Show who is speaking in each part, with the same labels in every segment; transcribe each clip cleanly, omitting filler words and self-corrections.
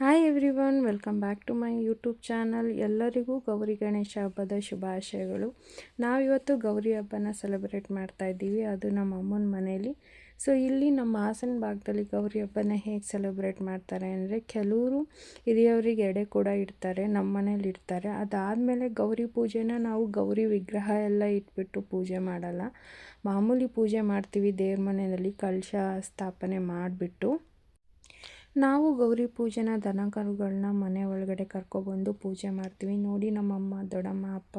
Speaker 1: Hi everyone, welcome back to my YouTube channel. ಎಲ್ಲರಿಗೂ ಗೌರಿ ಗಣೇಶ ಹಬ್ಬದ ಶುಭಾಶಯಗಳು. ನಾವಿವತ್ತು ಗೌರಿ ಹಬ್ಬನ ಸೆಲೆಬ್ರೇಟ್ ಮಾಡ್ತಾ ಇದ್ದೀವಿ, ಅದು ನಮ್ಮ ಅಮ್ಮನ ಮನೇಲಿ. ಸೊ ಇಲ್ಲಿ ನಮ್ಮ ಹಾಸನ ಭಾಗದಲ್ಲಿ ಗೌರಿ ಹಬ್ಬನ ಹೇಗೆ ಸೆಲೆಬ್ರೇಟ್ ಮಾಡ್ತಾರೆ ಅಂದರೆ, ಕೆಲವರು ಹಿರಿಯವರಿಗೆ ಎಡೆ ಕೂಡ ಇಡ್ತಾರೆ, ನಮ್ಮ ಮನೇಲಿ ಇಡ್ತಾರೆ. ಅದಾದಮೇಲೆ ಗೌರಿ ಪೂಜೆನ ನಾವು ಗೌರಿ ವಿಗ್ರಹ ಎಲ್ಲ ಇಟ್ಬಿಟ್ಟು ಪೂಜೆ ಮಾಡಲ್ಲ, ಮಾಮೂಲಿ ಪೂಜೆ ಮಾಡ್ತೀವಿ. ದೇವ್ರ ಮನೆಯಲ್ಲಿ ಕಲಶ ಸ್ಥಾಪನೆ ಮಾಡಿಬಿಟ್ಟು ನಾವು ಗೌರಿ ಪೂಜೆನ ದನ ಕರುಗಳನ್ನ ಮನೆ ಒಳಗಡೆ ಕರ್ಕೊಬಂದು ಪೂಜೆ ಮಾಡ್ತೀವಿ. ನೋಡಿ, ನಮ್ಮಮ್ಮ, ದೊಡ್ಡಮ್ಮ, ಅಪ್ಪ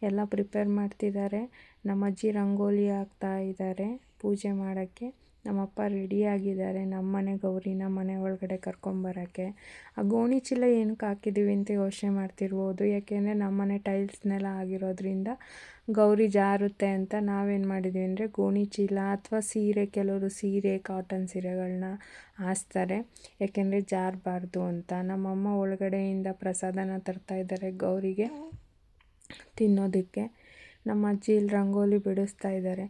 Speaker 1: ಎಲ್ಲ ಪ್ರಿಪೇರ್ ಮಾಡ್ತಿದ್ದಾರೆ. ನಮ್ಮ ಅಜ್ಜಿ ರಂಗೋಲಿ ಹಾಕ್ತಾ ಇದ್ದಾರೆ ಪೂಜೆ ಮಾಡೋಕ್ಕೆ. ನಮ್ಮಪ್ಪ ರೆಡಿಯಾಗಿದ್ದಾರೆ ನಮ್ಮ ಮನೆ ಗೌರಿನ ಮನೆ ಒಳಗಡೆ ಕರ್ಕೊಂಬರೋಕ್ಕೆ. ಆ ಗೋಣಿ ಚೀಲ ಏನಕ್ಕೆ ಹಾಕಿದ್ದೀವಿ ಅಂತ ಯೋಚನೆ ಮಾಡ್ತಿರ್ಬೋದು, ಯಾಕೆಂದರೆ ನಮ್ಮನೆ ಟೈಲ್ಸ್ನೆಲ್ಲ ಆಗಿರೋದ್ರಿಂದ ಗೌರಿ ಜಾರುತ್ತೆ ಅಂತ ನಾವೇನು ಮಾಡಿದ್ದೀವಿ ಅಂದರೆ ಗೋಣಿ ಚೀಲ ಅಥವಾ ಸೀರೆ, ಕೆಲವರು ಸೀರೆ, ಕಾಟನ್ ಸೀರೆಗಳನ್ನ ಹಾಸ್ತಾರೆ, ಯಾಕೆಂದರೆ ಜಾರಬಾರ್ದು ಅಂತ. ನಮ್ಮಮ್ಮ ಒಳಗಡೆಯಿಂದ ಪ್ರಸಾದನ ತರ್ತಾ ಇದ್ದಾರೆ ಗೌರಿಗೆ ತಿನ್ನೋದಕ್ಕೆ. ನಮ್ಮ ಅಜ್ಜಿ ಇಲ್ಲಿ ರಂಗೋಲಿ ಬಿಡಿಸ್ತಾ ಇದ್ದಾರೆ.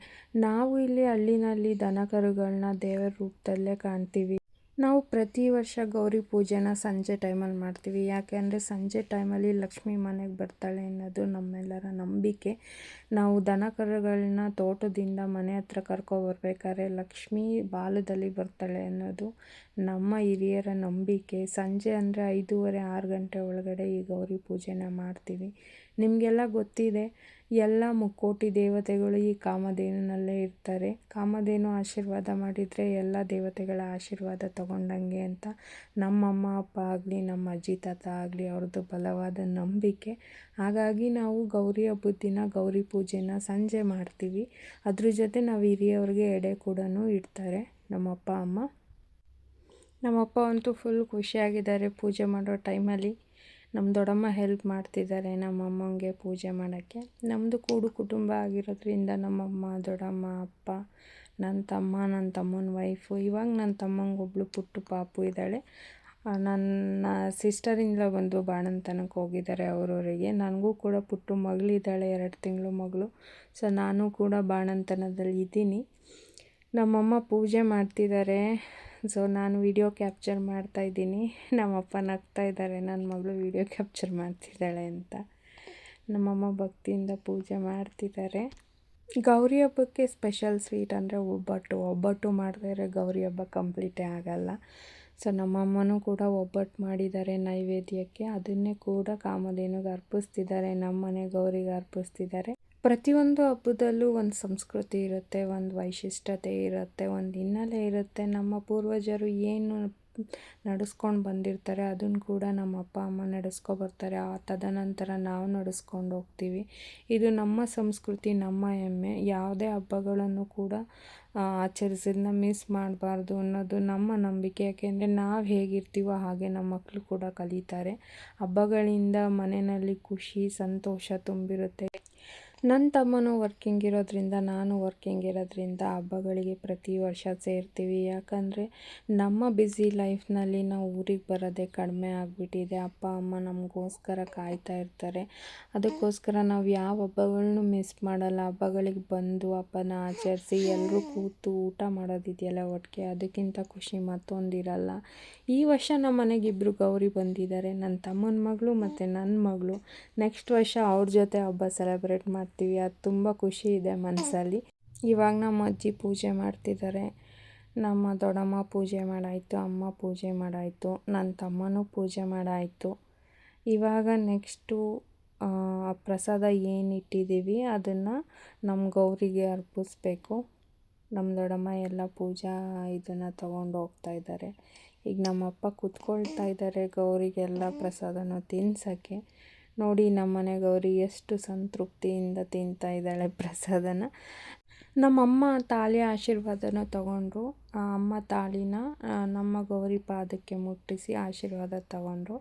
Speaker 1: ನಾವು ಇಲ್ಲಿ ಹಳ್ಳಿನಲ್ಲಿ ದನ ಕರುಗಳನ್ನ ದೇವರ ರೂಪದಲ್ಲೇ ಕಾಣ್ತೀವಿ. ನಾವು ಪ್ರತಿ ವರ್ಷ ಗೌರಿ ಪೂಜೆನ ಸಂಜೆ ಟೈಮಲ್ಲಿ ಮಾಡ್ತೀವಿ, ಯಾಕೆಂದರೆ ಸಂಜೆ ಟೈಮಲ್ಲಿ ಲಕ್ಷ್ಮಿ ಮನೆಗೆ ಬರ್ತಾಳೆ ಅನ್ನೋದು ನಮ್ಮೆಲ್ಲರ ನಂಬಿಕೆ. ನಾವು ದನ ಕರುಗಳನ್ನ ತೋಟದಿಂದ ಮನೆ ಹತ್ರ ಕರ್ಕೊಬರ್ಬೇಕಾದ್ರೆ ಲಕ್ಷ್ಮಿ ಬಾಲದಲ್ಲಿ ಬರ್ತಾಳೆ ಅನ್ನೋದು ನಮ್ಮ ಹಿರಿಯರ ನಂಬಿಕೆ. ಸಂಜೆ ಅಂದರೆ 5:30 6 ಗಂಟೆ ಒಳಗಡೆ ಈ ಗೌರಿ ಪೂಜೆನ ಮಾಡ್ತೀವಿ. ನಿಮಗೆಲ್ಲ ಗೊತ್ತಿದೆ, ಎಲ್ಲ ಮುಕ್ಕೋಟಿ ದೇವತೆಗಳು ಈ ಕಾಮಧೇನುನಲ್ಲೇ ಇರ್ತಾರೆ. ಕಾಮಧೇನು ಆಶೀರ್ವಾದ ಮಾಡಿದರೆ ಎಲ್ಲ ದೇವತೆಗಳ ಆಶೀರ್ವಾದ ತಗೊಂಡಂಗೆ ಅಂತ ನಮ್ಮಮ್ಮ ಅಪ್ಪ ಆಗಲಿ, ನಮ್ಮ ಅಜ್ಜಿ ತಾತ ಆಗಲಿ, ಅವ್ರದ್ದು ಬಲವಾದ ನಂಬಿಕೆ. ಹಾಗಾಗಿ ನಾವು ಗೌರಿ ಹಬ್ಬದ ದಿನ ಗೌರಿ ಪೂಜೆನ ಸಂಜೆ ಮಾಡ್ತೀವಿ. ಅದ್ರ ಜೊತೆ ನಾವು ಹಿರಿಯವ್ರಿಗೆ ಎಡೆ ಕೂಡ ಇಡ್ತಾರೆ ನಮ್ಮಪ್ಪ ಅಮ್ಮ. ನಮ್ಮಪ್ಪ ಅಂತೂ ಫುಲ್ ಖುಷಿಯಾಗಿದ್ದಾರೆ ಪೂಜೆ ಮಾಡೋ ಟೈಮಲ್ಲಿ. ನಮ್ಮ ದೊಡ್ಡಮ್ಮ ಹೆಲ್ಪ್ ಮಾಡ್ತಿದ್ದಾರೆ ನಮ್ಮಮ್ಮಂಗೆ ಪೂಜೆ ಮಾಡೋಕ್ಕೆ. ನಮ್ಮದು ಕೂಡು ಕುಟುಂಬ ಆಗಿರೋದ್ರಿಂದ ನಮ್ಮಮ್ಮ, ದೊಡ್ಡಮ್ಮ, ಅಪ್ಪ, ನನ್ನ ತಮ್ಮ, ನನ್ನ ತಮ್ಮನ ವೈಫು. ಇವಾಗ ನನ್ನ ತಮ್ಮಂಗೆ ಒಬ್ಬಳು ಪುಟ್ಟು ಪಾಪು ಇದ್ದಾಳೆ. ನನ್ನ ಸಿಸ್ಟರಿಂದ ಬಂದು ಬಾಣಂತನಕ್ಕೆ ಹೋಗಿದ್ದಾರೆ ಅವರವರಿಗೆ. ನನಗೂ ಕೂಡ ಪುಟ್ಟು ಮಗಳಿದ್ದಾಳೆ, 2 ತಿಂಗಳು ಮಗಳು. ಸೊ ನಾನು ಕೂಡ ಬಾಣಂತನದಲ್ಲಿ ಇದ್ದೀನಿ. ನಮ್ಮಮ್ಮ ಪೂಜೆ ಮಾಡ್ತಿದ್ದಾರೆ, ಸೊ ನಾನು ವಿಡಿಯೋ ಕ್ಯಾಪ್ಚರ್ ಮಾಡ್ತಾಯಿದ್ದೀನಿ. ನಮ್ಮಪ್ಪ ನಗ್ತಾ ಇದ್ದಾರೆ, ನನ್ನ ಮಗಳು ವಿಡಿಯೋ ಕ್ಯಾಪ್ಚರ್ ಮಾಡ್ತಿದ್ದಾಳೆ ಅಂತ. ನಮ್ಮಮ್ಮ ಭಕ್ತಿಯಿಂದ ಪೂಜೆ ಮಾಡ್ತಿದ್ದಾರೆ. ಗೌರಿ ಹಬ್ಬಕ್ಕೆ ಸ್ಪೆಷಲ್ ಸ್ವೀಟ್ ಅಂದರೆ ಒಬ್ಬಟ್ಟು ಮಾಡಿದ್ರೆ ಗೌರಿ ಹಬ್ಬ ಕಂಪ್ಲೀಟೇ ಆಗಲ್ಲ. ಸೊ ನಮ್ಮಮ್ಮನೂ ಕೂಡ ಒಬ್ಬಟ್ಟು ಮಾಡಿದ್ದಾರೆ ನೈವೇದ್ಯಕ್ಕೆ. ಅದನ್ನೇ ಕೂಡ ಕಾಮಧೇನುಗೆ ಅರ್ಪಿಸ್ತಿದ್ದಾರೆ, ನಮ್ಮನೆ ಗೌರಿಗೆ ಅರ್ಪಿಸ್ತಿದ್ದಾರೆ. ಪ್ರತಿಯೊಂದು ಹಬ್ಬದಲ್ಲೂ ಒಂದು ಸಂಸ್ಕೃತಿ ಇರುತ್ತೆ, ಒಂದು ವೈಶಿಷ್ಟ್ಯತೆ ಇರುತ್ತೆ, ಒಂದು ಹಿನ್ನೆಲೆ ಇರುತ್ತೆ. ನಮ್ಮ ಪೂರ್ವಜರು ಏನು ನಡೆಸ್ಕೊಂಡು ಬಂದಿರ್ತಾರೆ ಅದನ್ನು ಕೂಡ ನಮ್ಮ ಅಪ್ಪ ಅಮ್ಮ ನಡೆಸ್ಕೊಬರ್ತಾರೆ. ತದನಂತರ ನಾವು ನಡೆಸ್ಕೊಂಡು ಹೋಗ್ತೀವಿ. ಇದು ನಮ್ಮ ಸಂಸ್ಕೃತಿ, ನಮ್ಮ ಹೆಮ್ಮೆ. ಯಾವುದೇ ಹಬ್ಬಗಳನ್ನು ಕೂಡ ಆಚರಿಸೋದನ್ನ ಮಿಸ್ ಮಾಡಬಾರ್ದು ಅನ್ನೋದು ನಮ್ಮ ನಂಬಿಕೆ. ಯಾಕೆಂದರೆ ನಾವು ಹೇಗಿರ್ತೀವೋ ಹಾಗೆ ನಮ್ಮ ಮಕ್ಕಳು ಕೂಡ ಕಲಿತಾರೆ. ಹಬ್ಬಗಳಿಂದ ಮನೆಯಲ್ಲಿ ಖುಷಿ, ಸಂತೋಷ ತುಂಬಿರುತ್ತೆ. ನನ್ನ ತಮ್ಮನೂ ವರ್ಕಿಂಗ್ ಇರೋದ್ರಿಂದ, ನಾನು ವರ್ಕಿಂಗ್ ಇರೋದ್ರಿಂದ ಹಬ್ಬಗಳಿಗೆ ಪ್ರತಿ ವರ್ಷ ಸೇರ್ತೀವಿ. ಯಾಕಂದರೆ ನಮ್ಮ ಬ್ಯುಸಿ ಲೈಫ್ನಲ್ಲಿ ನಾವು ಊರಿಗೆ ಬರೋದೇ ಕಡಿಮೆ ಆಗಿಬಿಟ್ಟಿದೆ. ಅಪ್ಪ ಅಮ್ಮ ನಮಗೋಸ್ಕರ ಕಾಯ್ತಾ ಇರ್ತಾರೆ. ಅದಕ್ಕೋಸ್ಕರ ನಾವು ಯಾವ ಹಬ್ಬಗಳನ್ನೂ ಮಿಸ್ ಮಾಡಲ್ಲ. ಹಬ್ಬಗಳಿಗೆ ಬಂದು ಹಬ್ಬನ ಆಚರಿಸಿ ಎಲ್ಲರೂ ಕೂತು ಊಟ ಮಾಡೋದಿದೆಯಲ್ಲ ಒಟ್ಟಿಗೆ, ಅದಕ್ಕಿಂತ ಖುಷಿ ಮತ್ತೊಂದಿರಲ್ಲ. ಈ ವರ್ಷ ನಮ್ಮ ಮನೆಗೆ 2 ಗೌರಿ ಬಂದಿದ್ದಾರೆ, ನನ್ನ ತಮ್ಮನ ಮಗಳು ಮತ್ತು ನನ್ನ ಮಗಳು. ನೆಕ್ಸ್ಟ್ ವರ್ಷ ಅವ್ರ ಜೊತೆ ಹಬ್ಬ ಸೆಲೆಬ್ರೇಟ್ ಮಾಡ್ತೀವಿ. ಅದು ತುಂಬ ಖುಷಿ ಇದೆ ಮನಸ್ಸಲ್ಲಿ. ಇವಾಗ ನಮ್ಮ ಅಜ್ಜಿ ಪೂಜೆ ಮಾಡ್ತಿದ್ದಾರೆ, ನಮ್ಮ ದೊಡ್ಡಮ್ಮ ಪೂಜೆ ಮಾಡಾಯಿತು, ಅಮ್ಮ ಪೂಜೆ ಮಾಡಾಯಿತು, ನನ್ನ ತಮ್ಮನೂ ಪೂಜೆ ಮಾಡಾಯಿತು. ಇವಾಗ ನೆಕ್ಸ್ಟು ಪ್ರಸಾದ ಏನು ಇಟ್ಟಿದ್ದೀವಿ ಅದನ್ನು ನಮ್ಮ ಗೌರಿಗೆ ಅರ್ಪಿಸ್ಬೇಕು. ನಮ್ಮ ದೊಡ್ಡಮ್ಮ ಎಲ್ಲ ಪೂಜಾ ಇದನ್ನು ತೊಗೊಂಡು ಹೋಗ್ತಾ ಇದ್ದಾರೆ. ಈಗ ನಮ್ಮಪ್ಪ ಕೂತ್ಕೊಳ್ತಾ ಇದ್ದಾರೆ ಗೌರಿಗೆಲ್ಲ ಪ್ರಸಾದನ ತಿನ್ಸೋಕ್ಕೆ. ನೋಡಿ, ನಮ್ಮನೆ ಗೌರಿ ಎಷ್ಟು ಸಂತೃಪ್ತಿಯಿಂದ ತಿಂತಾ ಇದ್ದಾಳೆ ಪ್ರಸಾದನ. ನಮ್ಮಮ್ಮ ತಾಳಿ ಆಶೀರ್ವಾದನ ತಗೊಂಡ್ರು. ಅಮ್ಮ ತಾಳಿನ ನಮ್ಮ ಗೌರಿ ಪಾದಕ್ಕೆ ಮುಟ್ಟಿಸಿ ಆಶೀರ್ವಾದ ತಗೊಂಡ್ರು.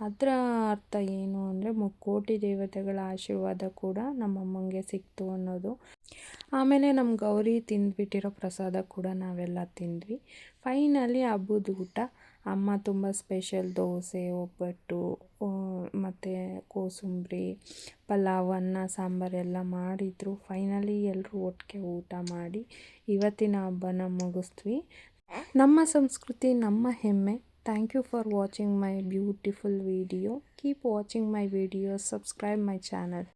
Speaker 1: ಅದರ ಅರ್ಥ ಏನು ಅಂದರೆ, ಮುಕ್ಕೋಟಿ ದೇವತೆಗಳ ಆಶೀರ್ವಾದ ಕೂಡ ನಮ್ಮಮ್ಮಂಗೆ ಸಿಕ್ತು ಅನ್ನೋದು. ಆಮೇಲೆ ನಮ್ಮ ಗೌರಿ ತಿಂದುಬಿಟ್ಟಿರೋ ಪ್ರಸಾದ ಕೂಡ ನಾವೆಲ್ಲ ತಿಂದ್ವಿ. ಫೈನಲಿ ಹಬ್ಬದ ಊಟ. ಅಮ್ಮ ತುಂಬ ಸ್ಪೆಷಲ್ ದೋಸೆ, ಒಬ್ಬಟ್ಟು ಮತ್ತು ಕೋಸಂಬರಿ, ಪಲಾವ್, ಅನ್ನ ಸಾಂಬಾರೆಲ್ಲ ಮಾಡಿದರು. ಫೈನಲಿ ಎಲ್ಲರೂ ಒಟ್ಟಿಗೆ ಊಟ ಮಾಡಿ ಇವತ್ತಿನ ಹಬ್ಬನ ಮುಗಿಸ್ತೀವಿ. ನಮ್ಮ ಸಂಸ್ಕೃತಿ, ನಮ್ಮ ಹೆಮ್ಮೆ. Thank you for watching my beautiful video. Keep watching my videos, subscribe my channel.